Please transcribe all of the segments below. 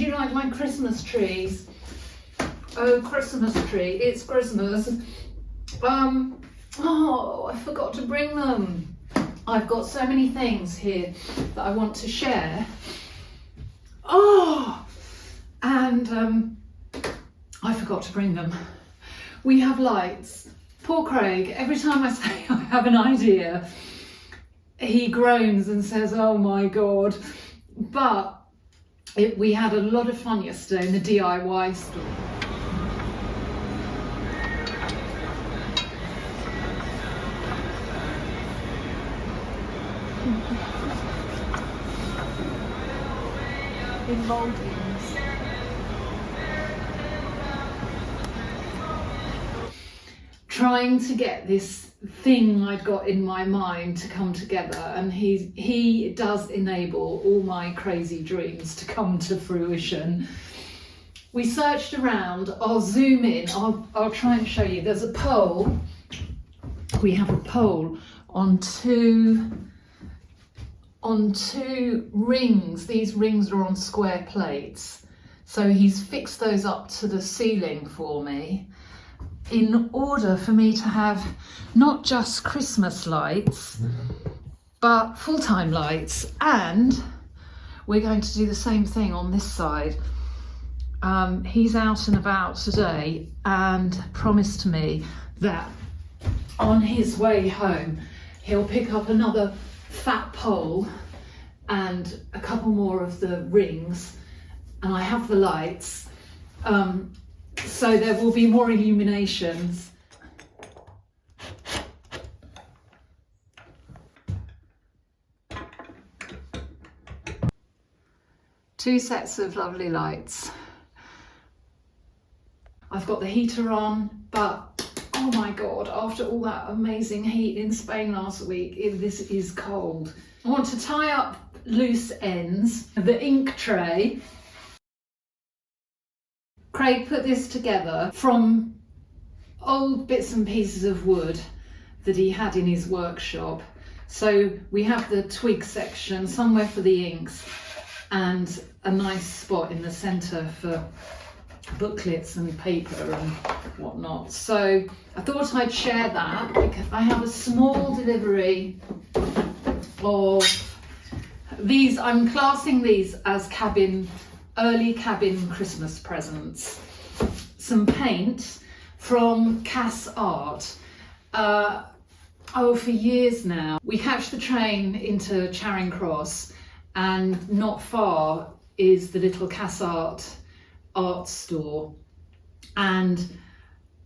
you like my Christmas trees? Oh, Christmas tree, it's Christmas. Oh, I forgot to bring them. I've got so many things here that I want to share. Oh, and I forgot to bring them. We have lights. Poor Craig, every time I say I have an idea, he groans and says, oh my God. But we had a lot of fun yesterday in the DIY store. In mouldings. Trying to get this thing I'd got in my mind to come together, and he does enable all my crazy dreams to come to fruition. We searched around. I'll zoom in. I'll try and show you. There's a pole. We have a pole on two rings. These rings are on square plates. So he's fixed those up to the ceiling for me in order for me to have not just Christmas lights, but full-time lights. And we're going to do the same thing on this side. He's out and about today and promised me that on his way home, he'll pick up another fat pole and a couple more of the rings, and I have the lights, so there will be more illuminations. Two sets of lovely lights. I've got the heater on, but oh my God, after all that amazing heat in Spain last week, this is cold. I want to tie up loose ends. The ink tray. Craig put this together from old bits and pieces of wood that he had in his workshop. So we have the twig section, somewhere for the inks, and a nice spot in the centre for booklets and paper and whatnot. So I thought I'd share that because I have a small delivery of these. I'm classing these as early cabin Christmas presents. Some paint from Cass Art. For years now. We catch the train into Charing Cross, and not far is the little Cass Art store, and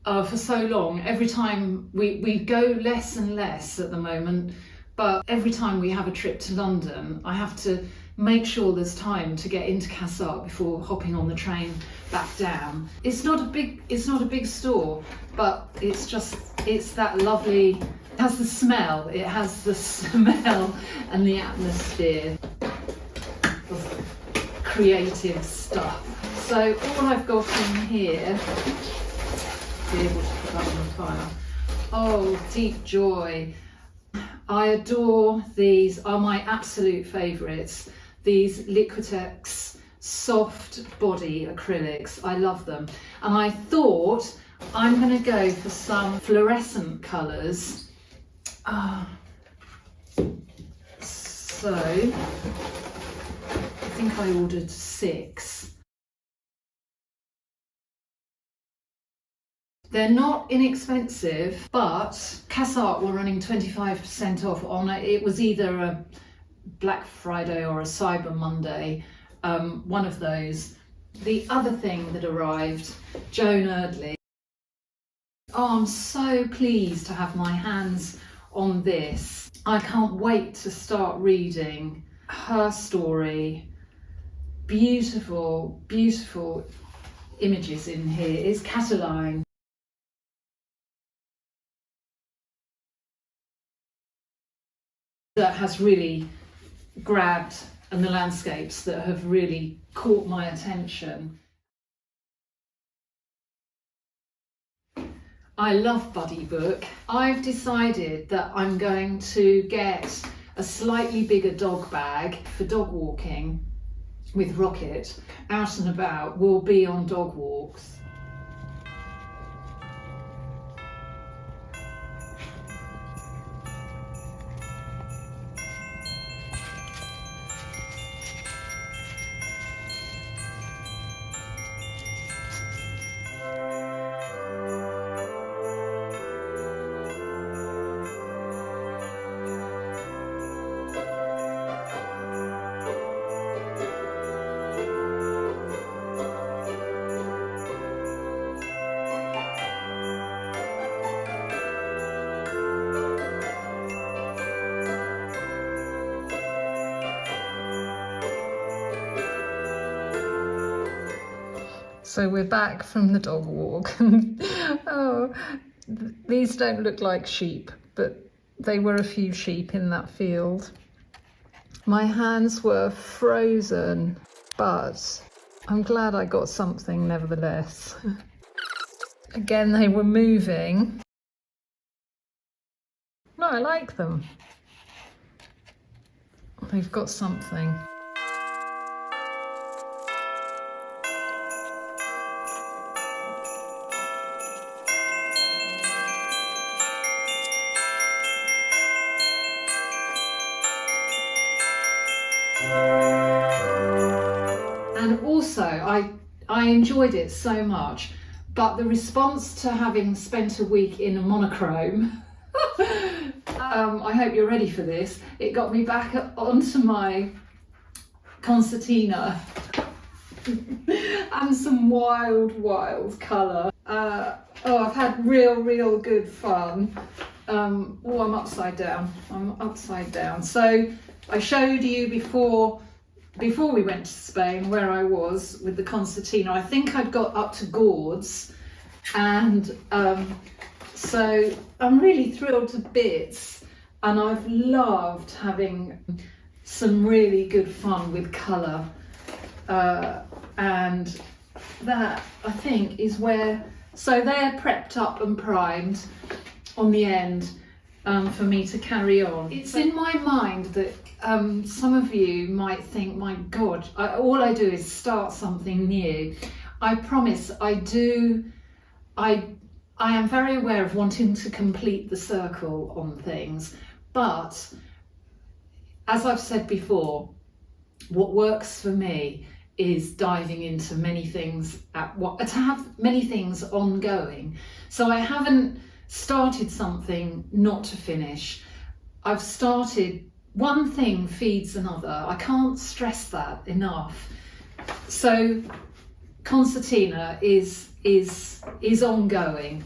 for so long, every time we go less and less at the moment, but every time we have a trip to London, I have to make sure there's time to get into Cass Art before hopping on the train back down. It's not a big store, but it's that lovely. It has the smell. It has the smell and the atmosphere of creative stuff. So all I've got in here, be able to put that on the fire. Oh, deep joy. I adore these, are my absolute favourites. These Liquitex soft body acrylics, I love them. And I thought I'm going to go for some fluorescent colours. So I think I ordered 6. They're not inexpensive, but Cass Art were running 25% off on it. It was either a Black Friday or a Cyber Monday, one of those. The other thing that arrived, Joan Erdley. Oh, I'm so pleased to have my hands on this. I can't wait to start reading her story. Beautiful, beautiful images in here. It's Cataline. That has really grabbed, and the landscapes that have really caught my attention. I love Buddy Book. I've decided that I'm going to get a slightly bigger dog bag for dog walking, with Rocket out and about will be on dog walks. So we're back from the dog walk. Oh, these don't look like sheep, but they were a few sheep in that field. My hands were frozen, but I'm glad I got something nevertheless. Again, they were moving. No, I like them. They've got something. And also, I enjoyed it so much, but the response to having spent a week in a monochrome, I hope you're ready for this, it got me back onto my concertina and some wild colour. I've had real good fun. I'm upside down. So I showed you before we went to Spain where I was with the concertina. I think I'd got up to gourds, and so I'm really thrilled to bits, and I've loved having some really good fun with colour, and that I think is where, so they're prepped up and primed on the end for me to carry on. It's in my mind that some of you might think, my God, all I do is start something new. I promise I am very aware of wanting to complete the circle on things, but as I've said before, what works for me is diving into many things to have many things ongoing. So I haven't started something not to finish. I've started, one thing feeds another. I can't stress that enough. So concertina is ongoing,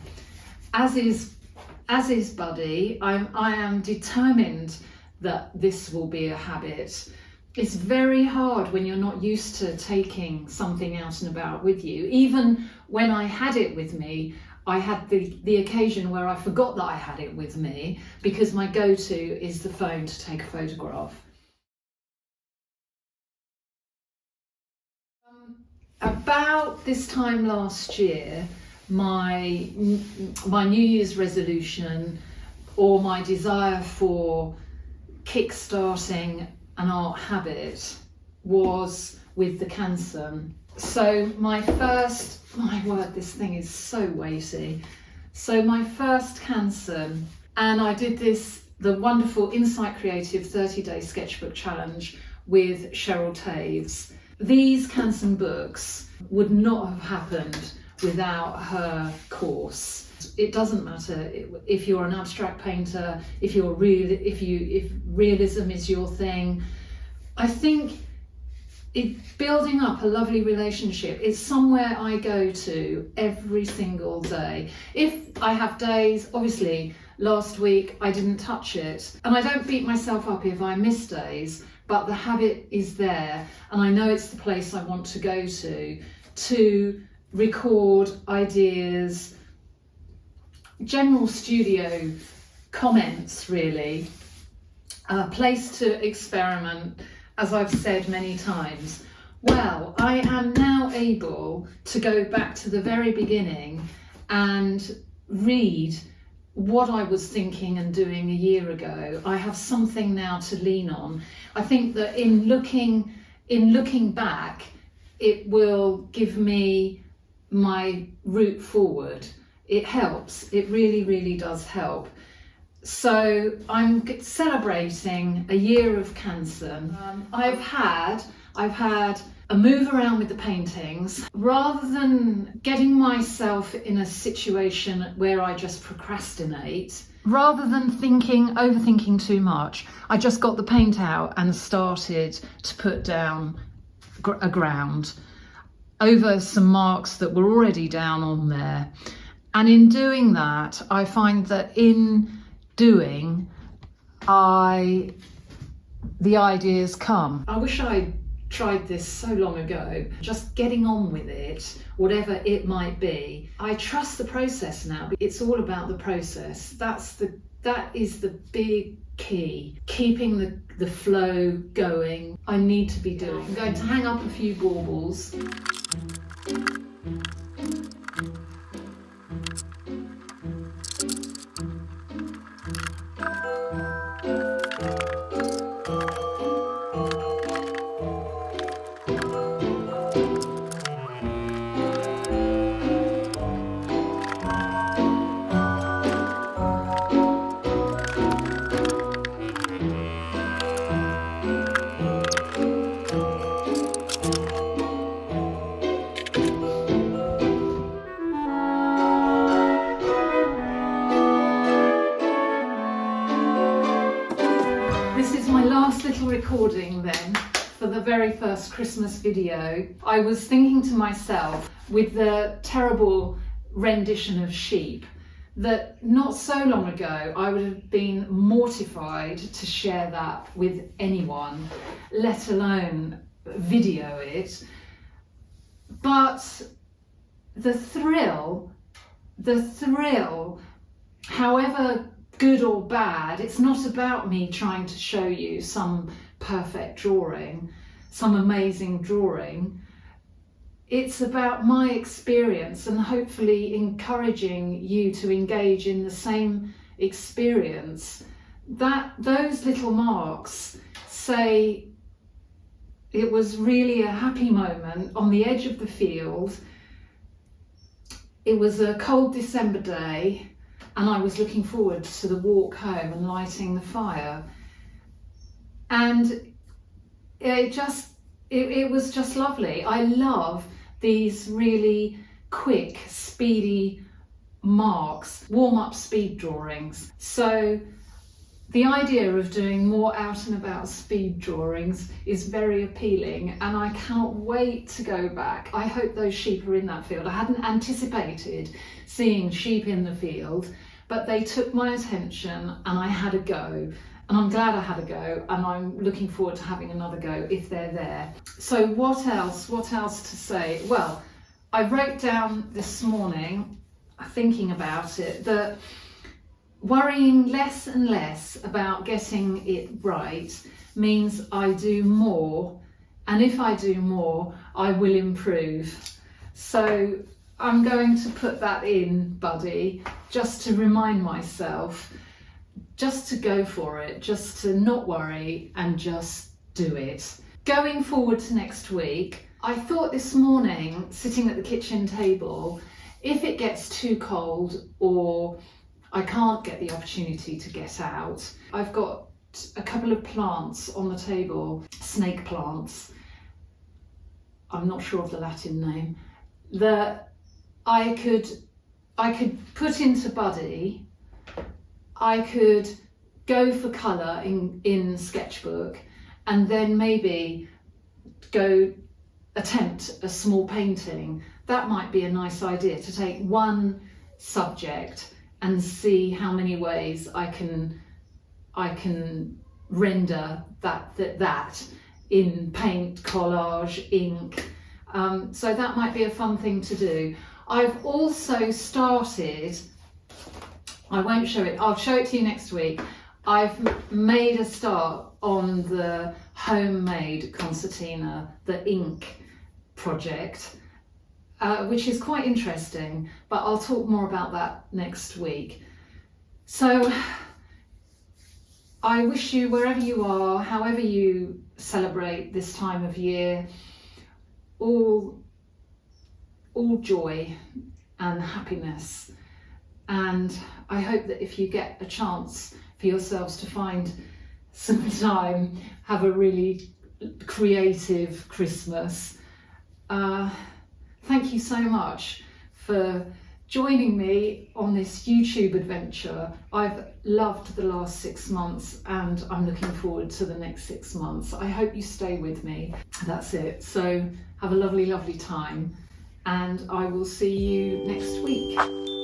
as is Buddy. I am determined that this will be a habit. It's very hard when you're not used to taking something out and about with you. Even when I had it with me, I had the occasion where I forgot that I had it with me, because my go-to is the phone to take a photograph. About this time last year, my New Year's resolution, or my desire for kickstarting an art habit, was with the Canson. So my word, this thing is so weighty. So my first Canson, and I did the wonderful Insight Creative 30-day sketchbook challenge with Cheryl Taves. These Canson books would not have happened without her course. It doesn't matter if you're an abstract painter, if realism is your thing. I think building up a lovely relationship is somewhere I go to every single day. If I have days, obviously last week I didn't touch it, and I don't beat myself up if I miss days, but the habit is there, and I know it's the place I want to go to record ideas, general studio comments really, a place to experiment, as I've said many times. Well, I am now able to go back to the very beginning and read what I was thinking and doing a year ago. I have something now to lean on. I think that in looking in looking back, it will give me my route forward. It helps. It really, really does help. So I'm celebrating a year of Canson. I've had a move around with the paintings. Rather than getting myself in a situation where I just procrastinate, rather than overthinking too much, I just got the paint out and started to put down a ground over some marks that were already down on there. And in doing that, I find that in doing, the ideas come. I wish I tried this so long ago, just getting on with it, whatever it might be. I trust the process now. It's all about the process. That is the big key, keeping the flow going. I need to be doing. I'm going to hang up a few baubles. This is my last little recording then for the very first Christmas video. I was thinking to myself, with the terrible rendition of Sheep, that not so long ago I would have been mortified to share that with anyone, let alone video it. But the thrill, however good or bad, it's not about me trying to show you some perfect drawing, some amazing drawing. It's about my experience and hopefully encouraging you to engage in the same experience. Those little marks say it was really a happy moment on the edge of the field. It was a cold December day, and I was looking forward to the walk home and lighting the fire. And it was just lovely. I love these really quick, speedy marks, warm-up speed drawings. So the idea of doing more out and about speed drawings is very appealing, and I can't wait to go back. I hope those sheep are in that field. I hadn't anticipated seeing sheep in the field, but they took my attention and I had a go. And I'm glad I had a go, and I'm looking forward to having another go if they're there. So what else to say? Well, I wrote down this morning, thinking about it, that worrying less and less about getting it right means I do more, and if I do more, I will improve. So I'm going to put that in, buddy, just to remind myself, just to go for it, just to not worry and just do it. Going forward to next week, I thought this morning, sitting at the kitchen table, if it gets too cold or I can't get the opportunity to get out, I've got a couple of plants on the table, snake plants, I'm not sure of the Latin name, that I could put into Buddy. I could go for colour in Sketchbook, and then maybe go attempt a small painting. That might be a nice idea, to take one subject and see how many ways I can render that in paint, collage, ink. So that might be a fun thing to do. I've also started, I won't show it, I'll show it to you next week. I've made a start on the homemade concertina, the ink project, which is quite interesting, but I'll talk more about that next week. So I wish you, wherever you are, however you celebrate this time of year, all joy and happiness. And I hope that if you get a chance for yourselves to find some time, have a really creative Christmas. Thank you so much for joining me on this YouTube adventure. I've loved the last 6 months and I'm looking forward to the next 6 months. I hope you stay with me. That's it. So have a lovely, lovely time, and I will see you next week.